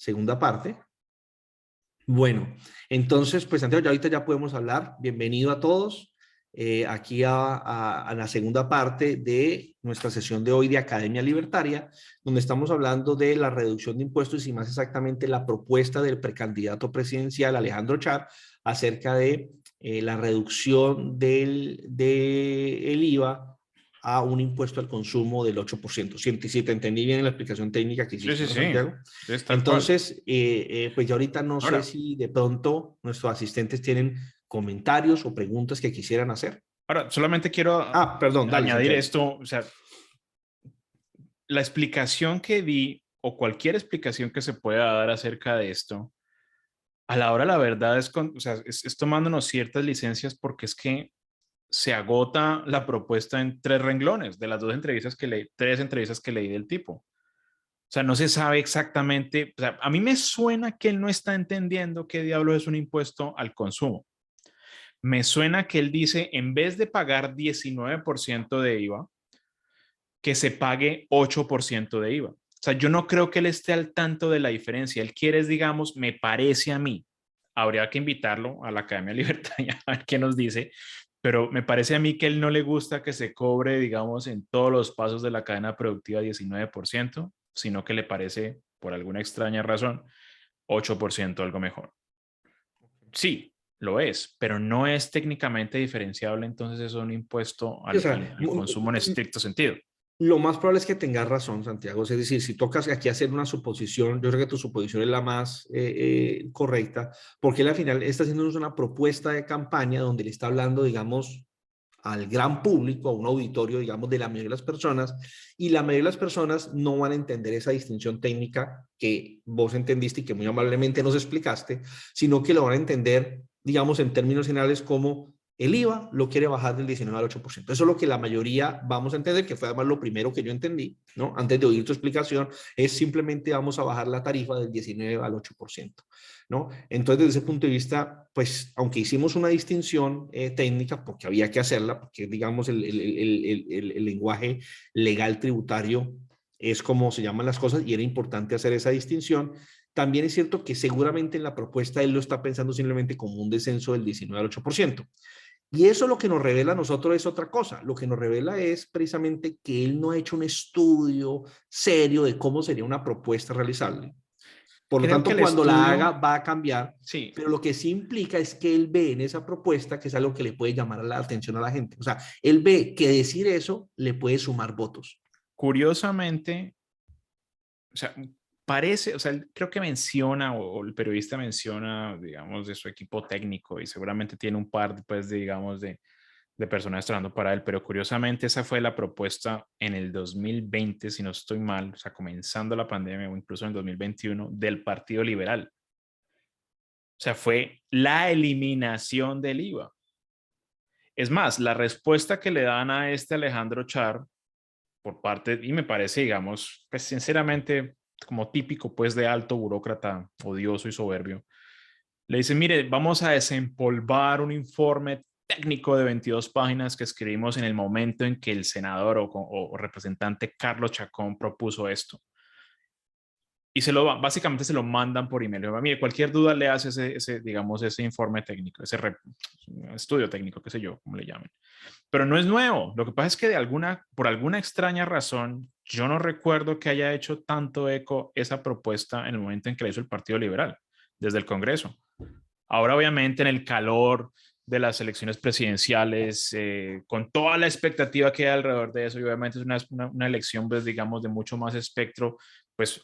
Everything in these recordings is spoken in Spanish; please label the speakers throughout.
Speaker 1: segunda parte. Bueno, entonces, pues Santiago, ya ahorita ya podemos hablar. Bienvenido a todos aquí a la segunda parte de nuestra sesión de hoy de Academia Libertaria, donde estamos hablando de la reducción de impuestos y más exactamente la propuesta del precandidato presidencial Alejandro Char acerca de la reducción del IVA a un impuesto al consumo del 8%. Si te entendí bien la explicación técnica que
Speaker 2: Sí,
Speaker 1: hiciste,
Speaker 2: sí,
Speaker 1: ¿no,
Speaker 2: sí.
Speaker 1: Santiago?
Speaker 2: Es tal cual.
Speaker 1: Entonces, pues ya ahorita no sé
Speaker 2: Ahora,
Speaker 1: si de pronto nuestros asistentes tienen comentarios o preguntas que quisieran hacer.
Speaker 2: solamente quiero
Speaker 1: Perdón, dale,
Speaker 2: añadir
Speaker 1: Santiago.
Speaker 2: esto, o sea, la explicación que di o cualquier explicación que se pueda dar acerca de esto, a la hora la verdad o sea, es tomándonos ciertas licencias porque es que se agota la propuesta en 3 renglones de las tres entrevistas que leí del tipo. O sea, no se sabe exactamente, o sea, a mí me suena que él no está entendiendo qué diablo es un impuesto al consumo. Me suena que él dice, en vez de pagar 19% de IVA, que se pague 8% de IVA. O sea, yo no creo que él esté al tanto de la diferencia. Él quiere, digamos, me parece a mí, habría que invitarlo a la Academia Libertaria a ver qué nos dice, pero me parece a mí que él no le gusta que se cobre, digamos, en todos los pasos de la cadena productiva 19%, sino que le parece, por alguna extraña razón, 8% algo mejor. Sí, lo es, pero no es técnicamente diferenciable, entonces eso es un impuesto
Speaker 1: Sí, o
Speaker 2: al consumo en estricto sentido.
Speaker 1: lo más probable es que tengas razón, Santiago. Es decir, si tocas aquí hacer una suposición, yo creo que tu suposición es la más correcta, porque él al final está haciendo una propuesta de campaña donde le está hablando, digamos, al gran público, a un auditorio, digamos, de la mayoría de las personas, y la mayoría de las personas no van a entender esa distinción técnica que vos entendiste y que muy amablemente nos explicaste, sino que lo van a entender, digamos, en términos generales como el IVA lo quiere bajar del 19 al 8%. Eso es lo que la mayoría vamos a entender, que fue además lo primero que yo entendí, ¿no? Antes de oír tu explicación, es simplemente vamos a bajar la tarifa del 19 al 8%, ¿no? Entonces, desde ese punto de vista, pues, aunque hicimos una distinción técnica, porque había que hacerla, porque, digamos, el lenguaje legal tributario es como se llaman las cosas y era importante hacer esa distinción, también es cierto que seguramente en la propuesta él lo está pensando simplemente como un descenso del 19 al 8%. Y eso lo que nos revela a nosotros es otra cosa. Lo que nos revela es precisamente que él no ha hecho un estudio serio de cómo sería una propuesta realizable. Por lo
Speaker 2: Creo que
Speaker 1: tanto,
Speaker 2: el
Speaker 1: cuando la haga
Speaker 2: estudio,
Speaker 1: va a cambiar,
Speaker 2: sí,
Speaker 1: pero lo que sí implica es que él ve en esa propuesta que es algo que le puede llamar la atención a la gente. O sea, él ve que decir eso le puede sumar votos.
Speaker 2: curiosamente, o sea, parece, o sea, creo que menciona o el periodista menciona, digamos, de su equipo técnico y seguramente tiene un par, pues, digamos, de personas trabajando para él, pero curiosamente esa fue la propuesta en el 2020, si no estoy mal, o sea, comenzando la pandemia o incluso en el 2021, del Partido Liberal. O sea, fue la eliminación del IVA. Es más, la respuesta que le dan a este Alejandro Char por parte, y me parece, digamos, pues sinceramente, como típico, pues, de alto burócrata odioso y soberbio, le dice, mire, vamos a desempolvar un informe técnico de 22 páginas que escribimos en el momento en que el senador o representante Carlos Chacón propuso esto. Y básicamente se lo mandan por email. Mire, cualquier duda le hace digamos, ese informe técnico, estudio técnico, qué sé yo, como le llamen. Pero no es nuevo. Lo que pasa es que por alguna extraña razón, yo no recuerdo que haya hecho tanto eco esa propuesta en el momento en que la hizo el Partido Liberal, desde el Congreso. Ahora, obviamente, en el calor de las elecciones presidenciales, con toda la expectativa que hay alrededor de eso, y obviamente es una elección, pues, digamos, de mucho más espectro, pues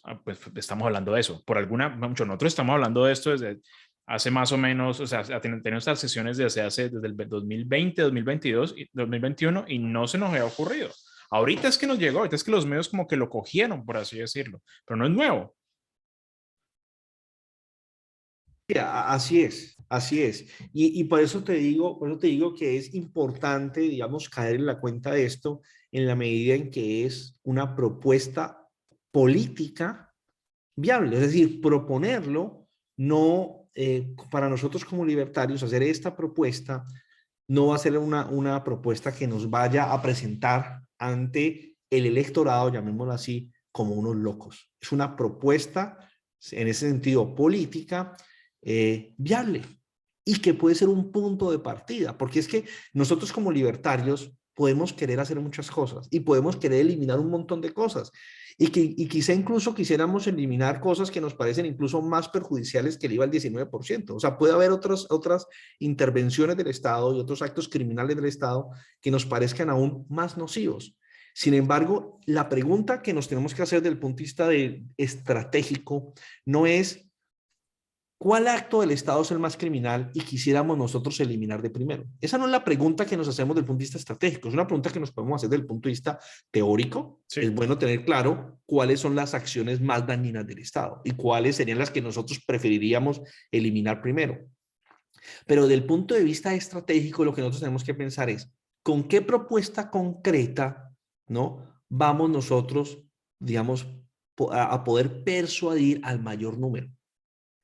Speaker 2: estamos hablando de eso. Nosotros estamos hablando de esto desde hace más o menos, o sea, tenemos estas sesiones desde el 2020, 2022 y 2021 y no se nos había ocurrido. Ahorita es que nos llegó, ahorita es que los medios como que lo cogieron, por así decirlo, pero no es nuevo.
Speaker 1: Mira, así es, así es. Y por eso te digo que es importante, digamos, caer en la cuenta de esto en la medida en que es una propuesta política viable. Es decir, proponerlo, no, para nosotros como libertarios, hacer esta propuesta no va a ser una propuesta que nos vaya a presentar ante el electorado, llamémoslo así, como unos locos. Es una propuesta en ese sentido política, viable y que puede ser un punto de partida, porque es que nosotros como libertarios podemos querer hacer muchas cosas y podemos querer eliminar un montón de cosas y quizá incluso quisiéramos eliminar cosas que nos parecen incluso más perjudiciales que el IVA al 19%. O sea, puede haber otras intervenciones del Estado y otros actos criminales del Estado que nos parezcan aún más nocivos. Sin embargo, la pregunta que nos tenemos que hacer desde el punto de vista estratégico no es ¿cuál acto del Estado es el más criminal y quisiéramos nosotros eliminar de primero? Esa no es la pregunta que nos hacemos desde el punto de vista estratégico, es una pregunta que nos podemos hacer desde el punto de vista teórico.
Speaker 2: Sí.
Speaker 1: Es bueno tener claro cuáles son las acciones más dañinas del Estado y cuáles serían las que nosotros preferiríamos eliminar primero. Pero desde el punto de vista estratégico, lo que nosotros tenemos que pensar es, ¿con qué propuesta concreta, ¿no? Vamos nosotros, digamos, a poder persuadir al mayor número?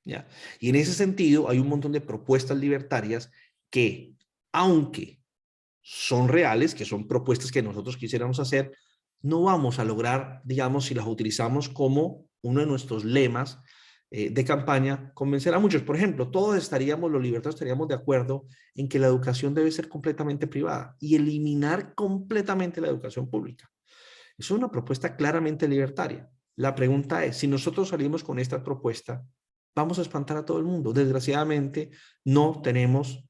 Speaker 1: ¿Ya? Y en ese sentido hay un montón de propuestas libertarias que, aunque son reales, que son propuestas que nosotros quisiéramos hacer, no vamos a lograr, digamos, si las utilizamos como uno de nuestros lemas de campaña, convencer a muchos. Por ejemplo, todos estaríamos, los libertarios estaríamos de acuerdo en que la educación debe ser completamente privada y eliminar completamente la educación pública. Es una propuesta claramente libertaria. La pregunta es, si nosotros salimos con esta propuesta, vamos a espantar a todo el mundo. Desgraciadamente, no tenemos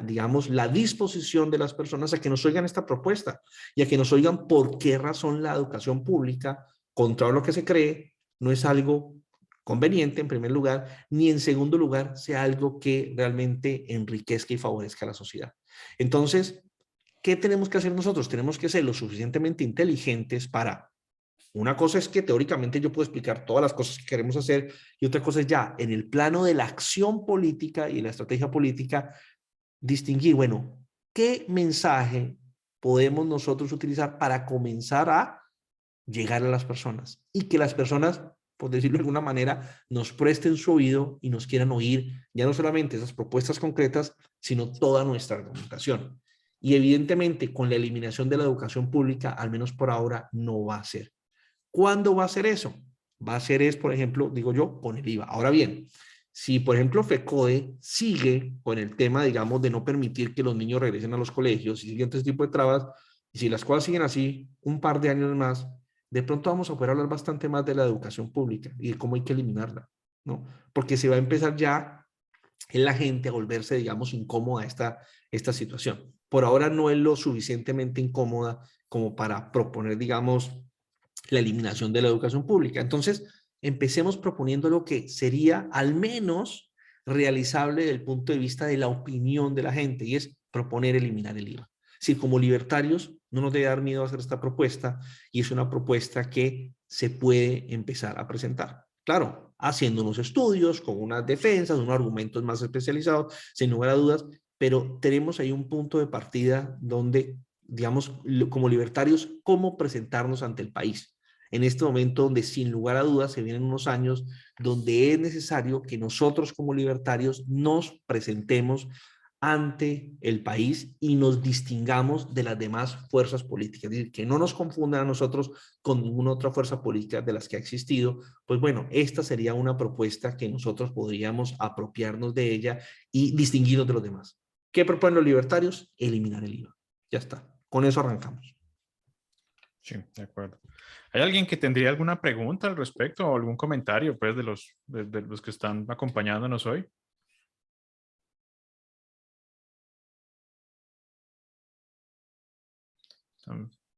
Speaker 1: digamos, la disposición de las personas a que nos oigan esta propuesta y a que nos oigan por qué razón la educación pública, contra lo que se cree, no es algo conveniente en primer lugar, ni en segundo lugar sea algo que realmente enriquezca y favorezca a la sociedad. Entonces, ¿qué tenemos que hacer nosotros? Tenemos que ser lo suficientemente inteligentes para, una cosa es que teóricamente yo puedo explicar todas las cosas que queremos hacer y otra cosa es ya en el plano de la acción política y la estrategia política distinguir, bueno, ¿qué mensaje podemos nosotros utilizar para comenzar a llegar a las personas y que las personas, por decirlo de alguna manera, nos presten su oído y nos quieran oír ya no solamente esas propuestas concretas, sino toda nuestra argumentación? Y evidentemente con la eliminación de la educación pública, al menos por ahora, no va a ser. ¿Cuándo va a ser eso? Va a ser es, por ejemplo, digo yo, con el IVA. Ahora bien, si por ejemplo FECODE sigue con el tema, digamos, de no permitir que los niños regresen a los colegios y siguen este tipo de trabas, y si las cosas siguen así un par de años más, de pronto vamos a poder hablar bastante más de la educación pública y de cómo hay que eliminarla, ¿no? Porque se va a empezar ya en la gente a volverse, digamos, incómoda esta situación. Por ahora no es lo suficientemente incómoda como para proponer, digamos, la eliminación de la educación pública. Entonces, empecemos proponiendo lo que sería al menos realizable desde el punto de vista de la opinión de la gente, y es proponer eliminar el IVA. Si como libertarios no nos debe dar miedo a hacer esta propuesta, y es una propuesta que se puede empezar a presentar. Claro, haciendo unos estudios, con unas defensas, unos argumentos más especializados, sin lugar a dudas, pero tenemos ahí un punto de partida donde, digamos, como libertarios, cómo presentarnos ante el país. En este momento donde sin lugar a dudas se vienen unos años donde es necesario que nosotros como libertarios nos presentemos ante el país y nos distingamos de las demás fuerzas políticas, es decir, que no nos confundan a nosotros con ninguna otra fuerza política de las que ha existido. Pues bueno, esta sería una propuesta que nosotros podríamos apropiarnos de ella y distinguirnos de los demás. ¿Qué proponen los libertarios? Eliminar el IVA. Ya está. Con eso arrancamos.
Speaker 2: Sí, de acuerdo. ¿Hay alguien que tendría alguna pregunta al respecto o algún comentario, pues, de los que están acompañándonos hoy?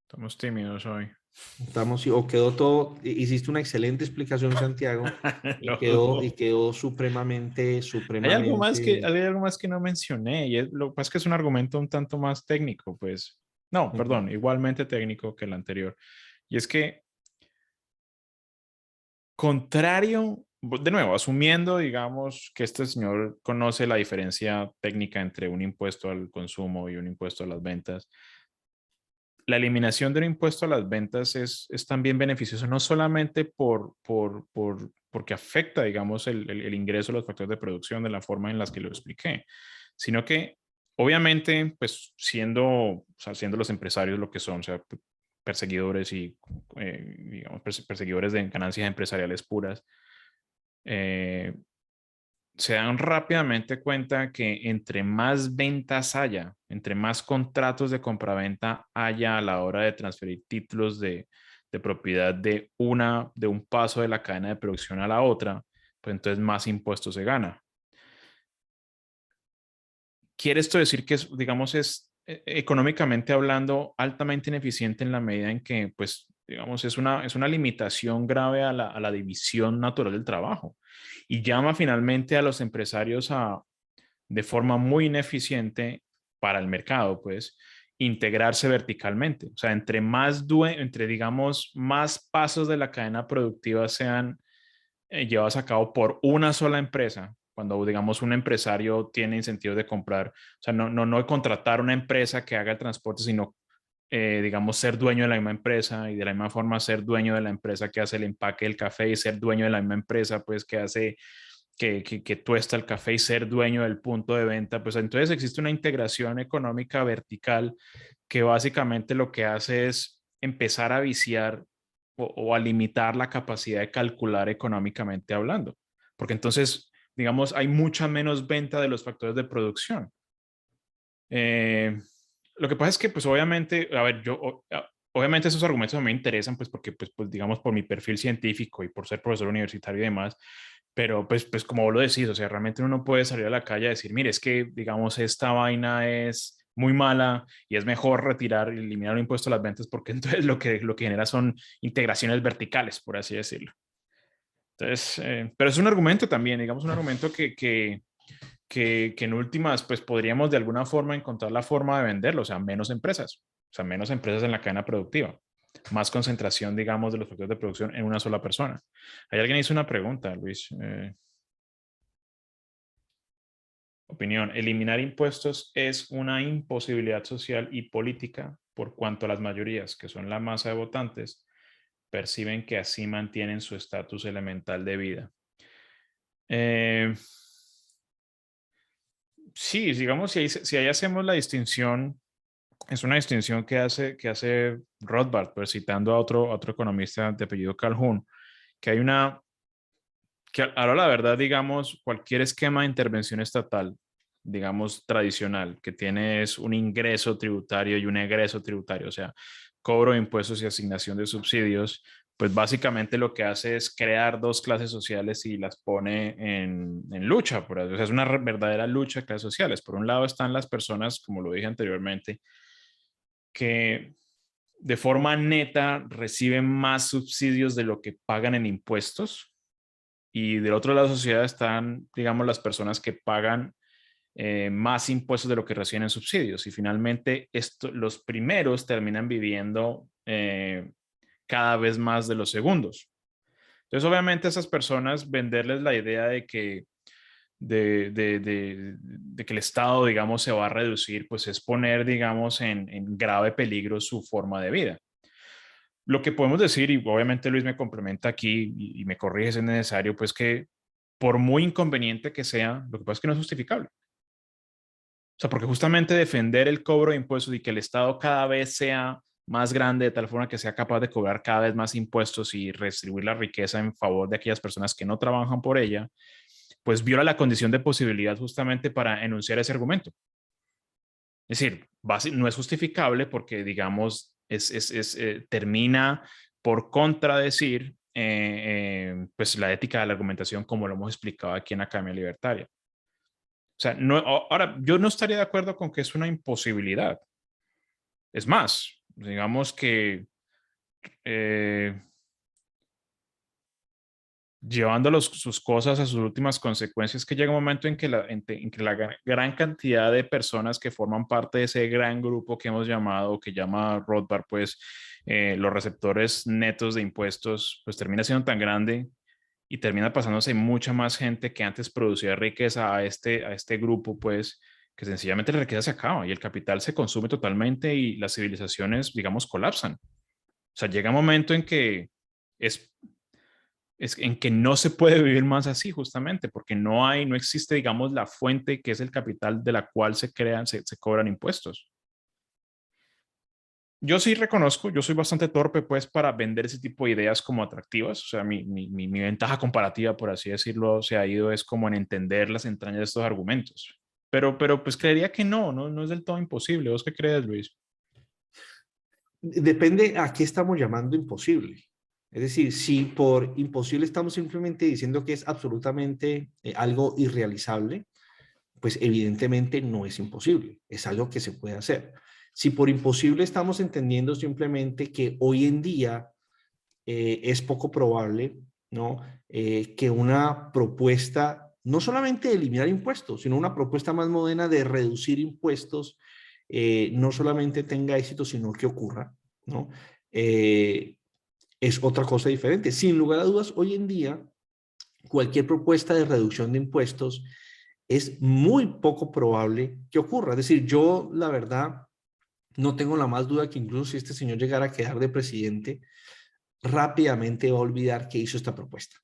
Speaker 2: Estamos tímidos hoy.
Speaker 1: Estamos, o quedó todo, hiciste una excelente explicación, Santiago, y quedó supremamente,
Speaker 2: Hay algo más que no mencioné y lo que pasa es que es un argumento un tanto más técnico, pues. No, perdón, igualmente técnico que el anterior. Y es que, contrario, de nuevo, asumiendo, digamos, que este señor conoce la diferencia técnica entre un impuesto al consumo y un impuesto a las ventas, la eliminación de un impuesto a las ventas es también beneficioso, no solamente porque afecta, digamos, el ingreso de los factores de producción de la forma en las que lo expliqué, sino que obviamente, pues siendo los empresarios lo que son, o sea, perseguidores y, digamos, perseguidores de ganancias empresariales puras, eh, se dan rápidamente cuenta que entre más ventas haya, entre más contratos de compraventa haya a la hora de transferir títulos de propiedad de un paso de la cadena de producción a la otra, pues entonces más impuestos se gana. ¿Quiere esto decir que, digamos, es económicamente hablando altamente ineficiente en la medida en que, pues, digamos, es una limitación grave a la división natural del trabajo y llama finalmente a los empresarios a, de forma muy ineficiente para el mercado, pues, integrarse verticalmente? O sea, entre, digamos, más pasos de la cadena productiva sean llevados a cabo por una sola empresa, cuando digamos un empresario tiene incentivos de comprar, o sea, no de contratar una empresa que haga el transporte, sino digamos ser dueño de la misma empresa y de la misma forma ser dueño de la empresa que hace el empaque del café y ser dueño de la misma empresa pues que hace que tuesta el café y ser dueño del punto de venta, pues entonces existe una integración económica vertical que básicamente lo que hace es empezar a viciar o a limitar la capacidad de calcular económicamente hablando, porque entonces, digamos, hay mucha menos venta de los factores de producción. Eh, lo que pasa es que, pues obviamente, a ver, obviamente esos argumentos me interesan, pues porque, pues digamos, por mi perfil científico y por ser profesor universitario y demás, pero pues como vos lo decís, o sea, realmente uno no puede salir a la calle a decir, mire, es que, digamos, esta vaina es muy mala y es mejor retirar, eliminar el impuesto a las ventas porque entonces lo que genera son integraciones verticales, por así decirlo. Entonces, pero es un argumento también, digamos, un argumento que en últimas, pues podríamos de alguna forma encontrar la forma de venderlo, o sea, menos empresas en la cadena productiva, más concentración, digamos, de los factores de producción en una sola persona. Hay alguien hizo una pregunta, Luis. Opinión, eliminar impuestos es una imposibilidad social y política por cuanto las mayorías, que son la masa de votantes, perciben que así mantienen su estatus elemental de vida. Eh, sí, digamos, si ahí hacemos la distinción, es una distinción que hace Rothbard, pues citando a otro economista de apellido Calhoun, que hay una, que ahora la verdad, digamos, cualquier esquema de intervención estatal, digamos, tradicional, que tienes un ingreso tributario y un egreso tributario, o sea, cobro de impuestos y asignación de subsidios, pues básicamente lo que hace es crear dos clases sociales y las pone en lucha, o sea, es una verdadera lucha de clases sociales. Por un lado están las personas, como lo dije anteriormente, que de forma neta reciben más subsidios de lo que pagan en impuestos. Y del otro lado de la sociedad están, digamos, las personas que pagan más impuestos de lo que reciben en subsidios. Y finalmente, los primeros terminan viviendo cada vez más de los segundos. Entonces, obviamente, a esas personas venderles la idea de que de que el Estado, digamos, se va a reducir, pues es poner, digamos, en grave peligro su forma de vida. Lo que podemos decir, y obviamente Luis me complementa aquí y me corrige si es necesario, pues que por muy inconveniente que sea, lo que pasa es que no es justificable. O sea, porque justamente defender el cobro de impuestos y que el Estado cada vez sea más grande de tal forma que sea capaz de cobrar cada vez más impuestos y redistribuir la riqueza en favor de aquellas personas que no trabajan por ella, pues viola la condición de posibilidad justamente para enunciar ese argumento. Es decir, no es justificable porque, digamos, termina por contradecir pues la ética de la argumentación como lo hemos explicado aquí en Academia Libertaria. O sea, ahora, yo no estaría de acuerdo con que es una imposibilidad. Es más, digamos que eh, llevando sus cosas a sus últimas consecuencias, que llega un momento en que en que la gran cantidad de personas que forman parte de ese gran grupo que hemos llamado, que llama Rothbard, pues los receptores netos de impuestos, pues termina siendo tan grande y termina pasándose mucha más gente que antes producía riqueza a este grupo, pues que sencillamente la riqueza se acaba y el capital se consume totalmente y las civilizaciones, digamos, colapsan. O sea, llega un momento en que es es en que no se puede vivir más así justamente porque no existe, digamos, la fuente que es el capital de la cual se cobran impuestos. Yo sí reconozco, yo soy bastante torpe pues para vender ese tipo de ideas como atractivas, o sea, mi ventaja comparativa, por así decirlo, se ha ido es como en entender las entrañas de estos argumentos. Pero pues creería que no es del todo imposible. ¿Vos qué crees, Luis?
Speaker 1: Depende a qué estamos llamando imposible. Es decir, si por imposible estamos simplemente diciendo que es absolutamente algo irrealizable, pues evidentemente no es imposible, es algo que se puede hacer. Si por imposible estamos entendiendo simplemente que hoy en día es poco probable, ¿no? Que una propuesta, no solamente de eliminar impuestos, sino una propuesta más moderna de reducir impuestos, no solamente tenga éxito, sino que ocurra, ¿no? Eh, es otra cosa diferente. Sin lugar a dudas, hoy en día, cualquier propuesta de reducción de impuestos es muy poco probable que ocurra. Es decir, yo la verdad no tengo la más duda que incluso si este señor llegara a quedar de presidente, rápidamente va a olvidar que hizo esta propuesta,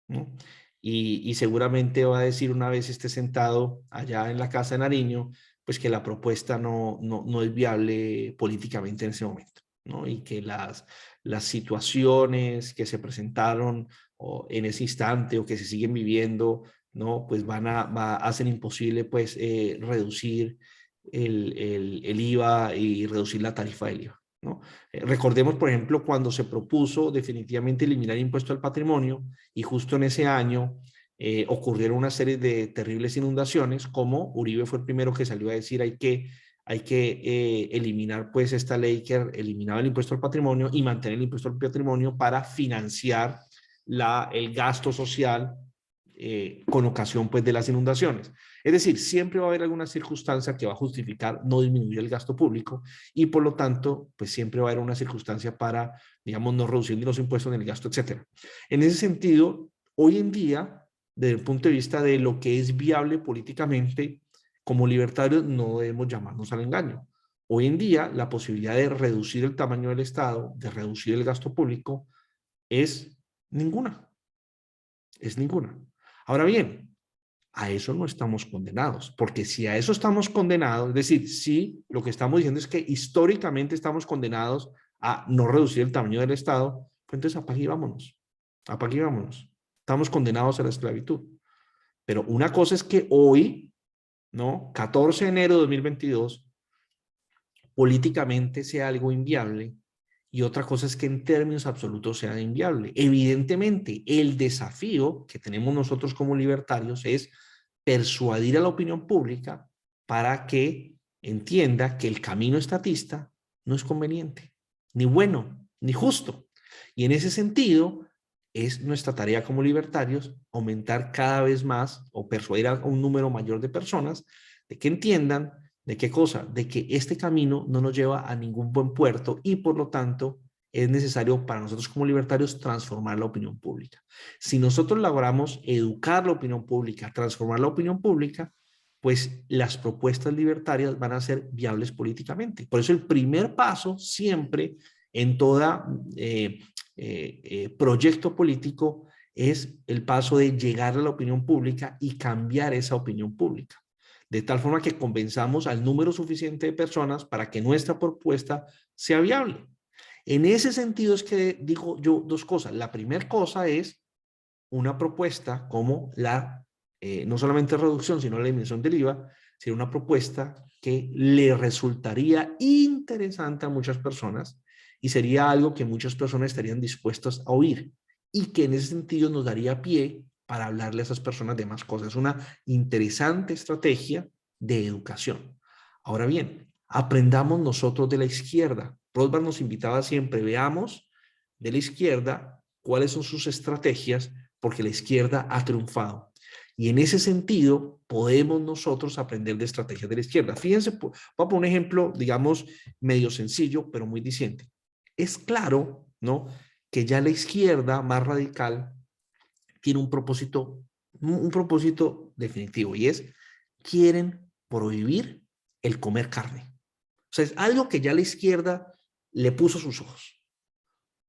Speaker 1: ¿no? Y seguramente va a decir una vez esté sentado allá en la casa de Nariño, pues que la propuesta no es viable políticamente en ese momento, ¿no? Y que las situaciones que se presentaron o en ese instante o que se siguen viviendo, ¿no? Pues va a hacer imposible, pues, reducir el IVA y reducir la tarifa del IVA, ¿no? Recordemos, por ejemplo, cuando se propuso definitivamente eliminar el impuesto al patrimonio y justo en ese año ocurrieron una serie de terribles inundaciones, como Uribe fue el primero que salió a decir hay que eliminar pues esta ley que eliminaba el impuesto al patrimonio y mantener el impuesto al patrimonio para financiar el gasto social con ocasión pues de las inundaciones. Es decir, siempre va a haber alguna circunstancia que va a justificar no disminuir el gasto público y por lo tanto, pues siempre va a haber una circunstancia para, digamos, no reducir ni los impuestos ni el gasto, etcétera. En ese sentido, hoy en día, desde el punto de vista de lo que es viable políticamente, como libertarios no debemos llamarnos al engaño. Hoy en día, la posibilidad de reducir el tamaño del Estado, de reducir el gasto público, es ninguna, es ninguna. Ahora bien, a eso no estamos condenados, porque si a eso estamos condenados, es decir, si lo que estamos diciendo es que históricamente estamos condenados a no reducir el tamaño del Estado, pues entonces apague y vámonos, apague y vámonos. Estamos condenados a la esclavitud. Pero una cosa es que hoy, ¿no? 14 de enero de 2022, políticamente sea algo inviable y otra cosa es que en términos absolutos sea inviable. Evidentemente, el desafío que tenemos nosotros como libertarios es persuadir a la opinión pública para que entienda que el camino estatista no es conveniente, ni bueno, ni justo. Y en ese sentido, es nuestra tarea como libertarios aumentar cada vez más o persuadir a un número mayor de personas de que entiendan de qué cosa, de que este camino no nos lleva a ningún buen puerto y por lo tanto es necesario para nosotros como libertarios transformar la opinión pública. Si nosotros logramos educar la opinión pública, transformar la opinión pública, pues las propuestas libertarias van a ser viables políticamente. Por eso el primer paso siempre en toda proyecto político es el paso de llegar a la opinión pública y cambiar esa opinión pública. De tal forma que convenzamos al número suficiente de personas para que nuestra propuesta sea viable. En ese sentido es que digo yo dos cosas. La primera cosa es una propuesta como no solamente reducción, sino la eliminación del IVA, sería una propuesta que le resultaría interesante a muchas personas y sería algo que muchas personas estarían dispuestas a oír y que en ese sentido nos daría pie para hablarle a esas personas de más cosas. Es una interesante estrategia de educación. Ahora bien, aprendamos nosotros de la izquierda. Rothbard nos invitaba siempre, veamos de la izquierda cuáles son sus estrategias porque la izquierda ha triunfado. Y en ese sentido, podemos nosotros aprender de estrategias de la izquierda. Fíjense, voy a poner un ejemplo, digamos, medio sencillo, pero muy diciente. Es claro, ¿no?, que ya la izquierda más radical tiene un propósito definitivo, y es, quieren prohibir el comer carne. O sea, es algo que ya la izquierda le puso sus ojos.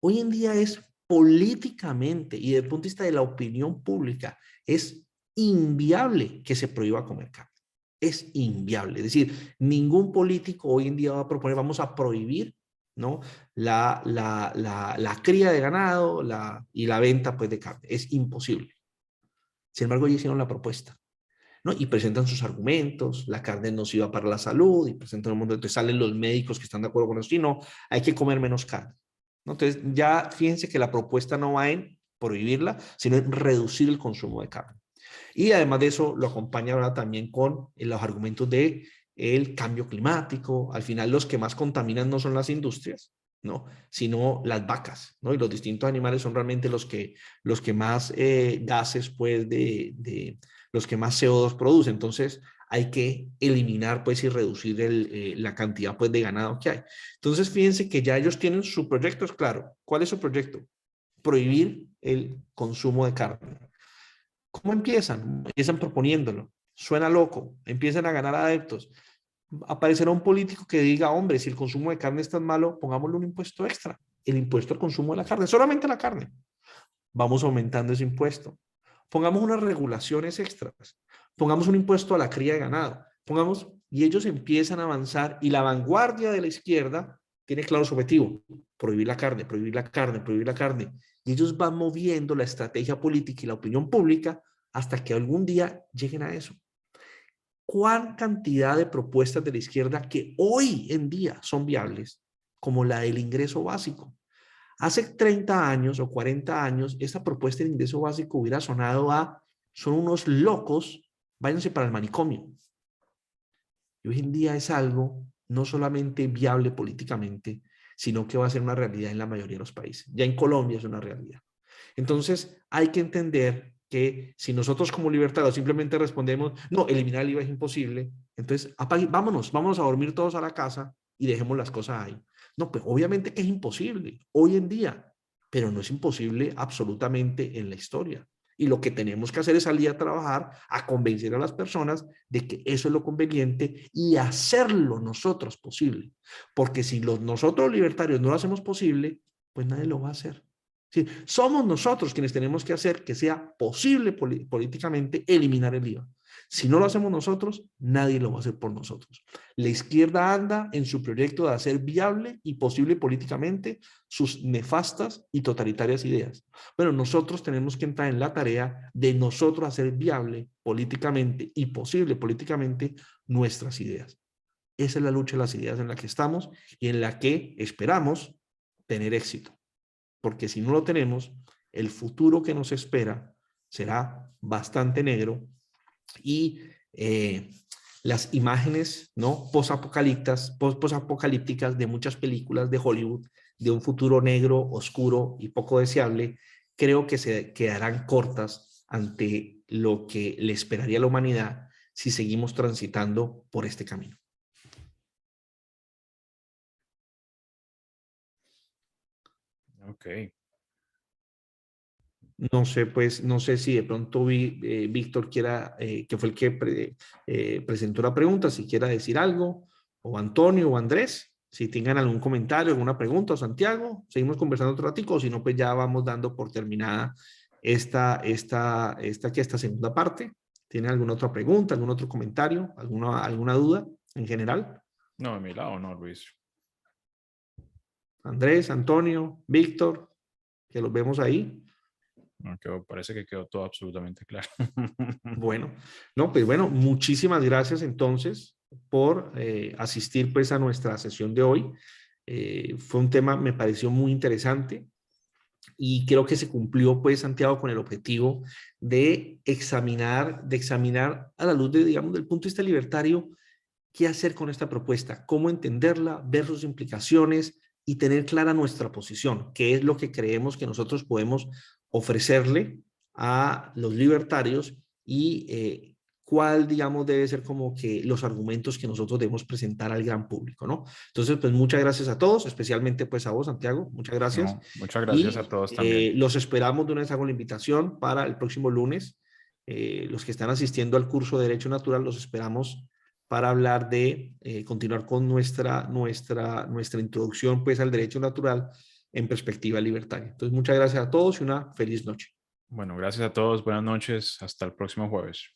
Speaker 1: Hoy en día es políticamente y desde el punto de vista de la opinión pública, es inviable que se prohíba comer carne. Es inviable. Es decir, ningún político hoy en día va a proponer, vamos a prohibir ¿no? La cría de ganado y la venta pues, de carne. Es imposible. Sin embargo, ellos hicieron la propuesta, ¿no? Y presentan sus argumentos, la carne es nociva para la salud, y presentan un montón, entonces salen los médicos que están de acuerdo con eso, y no, hay que comer menos carne, ¿no? Entonces, ya fíjense que la propuesta no va en prohibirla, sino en reducir el consumo de carne. Y además de eso, lo acompaña ahora también con los argumentos de el cambio climático. Al final, los que más contaminan no son las industrias, ¿no? Sino las vacas, ¿no? Y los distintos animales son realmente los que más gases, pues, los que más CO2 producen. Entonces, hay que eliminar, pues, y reducir la cantidad, pues, de ganado que hay. Entonces, fíjense que ya ellos tienen su proyecto, es claro. ¿Cuál es su proyecto? Prohibir el consumo de carne. ¿Cómo empiezan? Empiezan proponiéndolo. Suena loco, empiezan a ganar adeptos. Aparecerá un político que diga, hombre, si el consumo de carne es tan malo, pongámosle un impuesto extra, el impuesto al consumo de la carne, solamente la carne. Vamos aumentando ese impuesto. Pongamos unas regulaciones extras, pongamos un impuesto a la cría de ganado, pongamos, y ellos empiezan a avanzar y la vanguardia de la izquierda tiene claro su objetivo, prohibir la carne, prohibir la carne, prohibir la carne. Y ellos van moviendo la estrategia política y la opinión pública hasta que algún día lleguen a eso. ¿Cuál cantidad de propuestas de la izquierda que hoy en día son viables, como la del ingreso básico? Hace 30 años o 40 años, esta propuesta de ingreso básico hubiera sonado a, son unos locos, váyanse para el manicomio. Y hoy en día es algo no solamente viable políticamente, sino que va a ser una realidad en la mayoría de los países. Ya en Colombia es una realidad. Entonces, hay que entender que si nosotros como libertarios simplemente respondemos, no, eliminar el IVA es imposible, entonces vámonos a dormir todos a la casa y dejemos las cosas ahí. No, pues obviamente que es imposible hoy en día, pero no es imposible absolutamente en la historia. Y lo que tenemos que hacer es salir a trabajar, a convencer a las personas de que eso es lo conveniente y hacerlo nosotros posible. Porque si nosotros libertarios no lo hacemos posible, pues nadie lo va a hacer. Sí, somos nosotros quienes tenemos que hacer que sea posible políticamente eliminar el IVA. Si no lo hacemos nosotros, nadie lo va a hacer por nosotros. La izquierda anda en su proyecto de hacer viable y posible políticamente sus nefastas y totalitarias ideas. Bueno, nosotros tenemos que entrar en la tarea de nosotros hacer viable políticamente y posible políticamente nuestras ideas. Esa es la lucha de las ideas en la que estamos y en la que esperamos tener éxito. Porque si no lo tenemos, el futuro que nos espera será bastante negro y las imágenes, ¿no? Posapocalípticas de muchas películas de Hollywood de un futuro negro, oscuro y poco deseable, creo que se quedarán cortas ante lo que le esperaría a la humanidad si seguimos transitando por este camino.
Speaker 2: Ok.
Speaker 1: No sé, pues, no sé si de pronto Víctor quiera, que fue el que presentó la pregunta, si quiera decir algo, o Antonio o Andrés, si tengan algún comentario, alguna pregunta, o Santiago, seguimos conversando otro ratico, o si no, pues ya vamos dando por terminada esta segunda parte. ¿Tiene alguna otra pregunta, algún otro comentario, alguna duda en general?
Speaker 2: No, de mi lado no, Luis.
Speaker 1: Andrés, Antonio, Víctor, que los vemos ahí.
Speaker 2: No, parece que quedó todo absolutamente claro.
Speaker 1: Bueno, no, pues bueno, muchísimas gracias entonces por asistir pues a nuestra sesión de hoy. Fue un tema, me pareció muy interesante y creo que se cumplió pues Santiago con el objetivo de examinar a la luz de, digamos, del punto de vista libertario, qué hacer con esta propuesta, cómo entenderla, ver sus implicaciones y tener clara nuestra posición, qué es lo que creemos que nosotros podemos ofrecerle a los libertarios y cuál, digamos, debe ser como que los argumentos que nosotros debemos presentar al gran público, ¿no? Entonces, pues muchas gracias a todos, especialmente pues a vos, Santiago, muchas gracias.
Speaker 2: No, muchas gracias a
Speaker 1: Y
Speaker 2: todos también.
Speaker 1: los esperamos, de una vez hago la invitación para el próximo lunes. Los que están asistiendo al curso de Derecho Natural, los esperamos para hablar de continuar con nuestra introducción pues al derecho natural en perspectiva libertaria. Entonces, muchas gracias a todos y una feliz noche.
Speaker 2: Bueno, gracias a todos. Buenas noches. Hasta el próximo jueves.